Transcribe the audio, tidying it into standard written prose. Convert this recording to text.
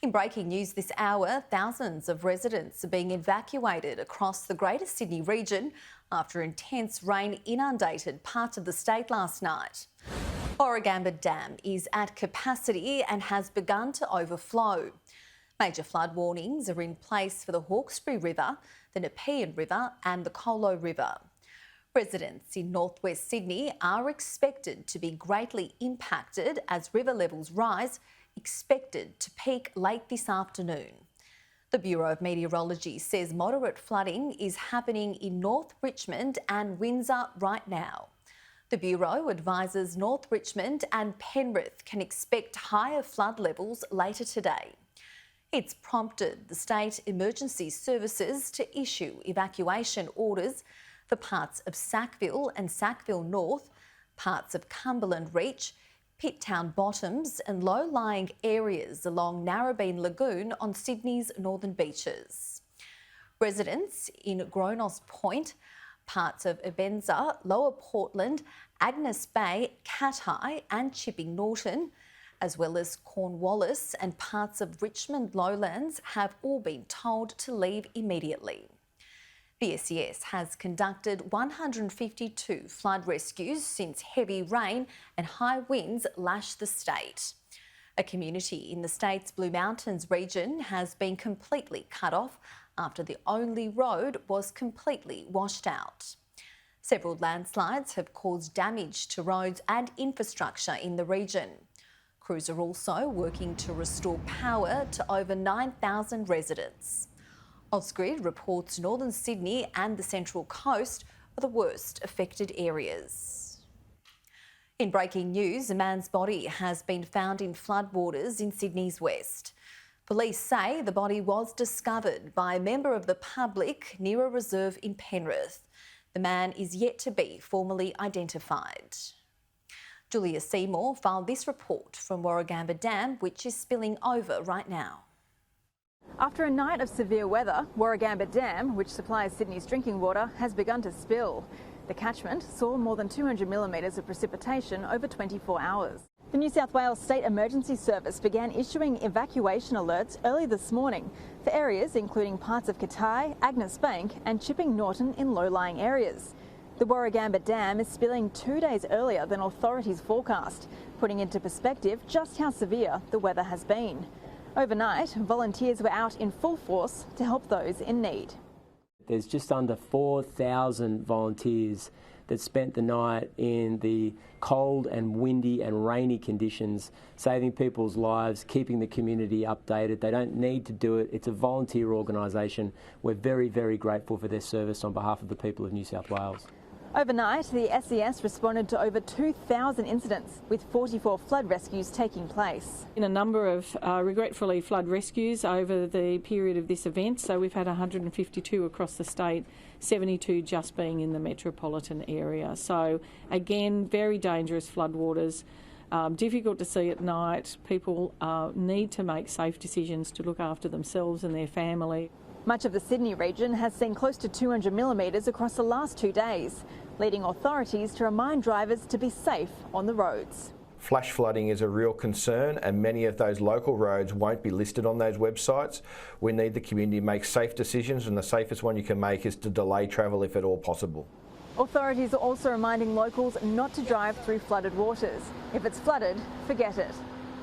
In breaking news this hour, thousands of residents are being evacuated across the Greater Sydney region after intense rain inundated parts of the state last night. Warragamba Dam is at capacity and has begun to overflow. Major flood warnings are in place for the Hawkesbury River, the Nepean River and the Colo River. Residents in northwest Sydney are expected to be greatly impacted as river levels rise, expected to peak late this afternoon. The Bureau of Meteorology says moderate flooding is happening in North Richmond and Windsor right now. The Bureau advises North Richmond and Penrith can expect higher flood levels later today. It's prompted the State Emergency Services to issue evacuation orders for parts of Sackville and Sackville North, parts of Cumberland Reach, Pitttown Bottoms and low-lying areas along Narrabeen Lagoon on Sydney's northern beaches. Residents in Gronos Point, parts of Ebenza, Lower Portland, Agnes Bay, Cat High and Chipping Norton, as well as Cornwallis and parts of Richmond Lowlands have all been told to leave immediately. The SES has conducted 152 flood rescues since heavy rain and high winds lashed the state. A community in the state's Blue Mountains region has been completely cut off after the only road was completely washed out. Several landslides have caused damage to roads and infrastructure in the region. Crews are also working to restore power to over 9,000 residents. Ausgrid reports northern Sydney and the Central Coast are the worst affected areas. In breaking news, a man's body has been found in floodwaters in Sydney's west. Police say the body was discovered by a member of the public near a reserve in Penrith. The man is yet to be formally identified. Julia Seymour filed this report from Warragamba Dam, which is spilling over right now. After a night of severe weather, Warragamba Dam, which supplies Sydney's drinking water, has begun to spill. The catchment saw more than 200 millimetres of precipitation over 24 hours. The New South Wales State Emergency Service began issuing evacuation alerts early this morning for areas including parts of Katai, Agnes Bank and Chipping Norton in low-lying areas. The Warragamba Dam is spilling 2 days earlier than authorities forecast, putting into perspective just how severe the weather has been. Overnight, volunteers were out in full force to help those in need. There's just under 4,000 volunteers that spent the night in the cold and windy and rainy conditions, saving people's lives, keeping the community updated. They don't need to do it. It's a volunteer organisation. We're very, very grateful for their service on behalf of the people of New South Wales. Overnight, the SES responded to over 2,000 incidents, with 44 flood rescues taking place. In a number of, regretfully, flood rescues over the period of this event, so we've had 152 across the state, 72 just being in the metropolitan area. So again, very dangerous floodwaters, difficult to see at night. People need to make safe decisions to look after themselves and their family. Much of the Sydney region has seen close to 200 millimetres across the last 2 days, leading authorities to remind drivers to be safe on the roads. Flash flooding is a real concern and many of those local roads won't be listed on those websites. We need the community to make safe decisions, and the safest one you can make is to delay travel if at all possible. Authorities are also reminding locals not to drive through flooded waters. If it's flooded, forget it.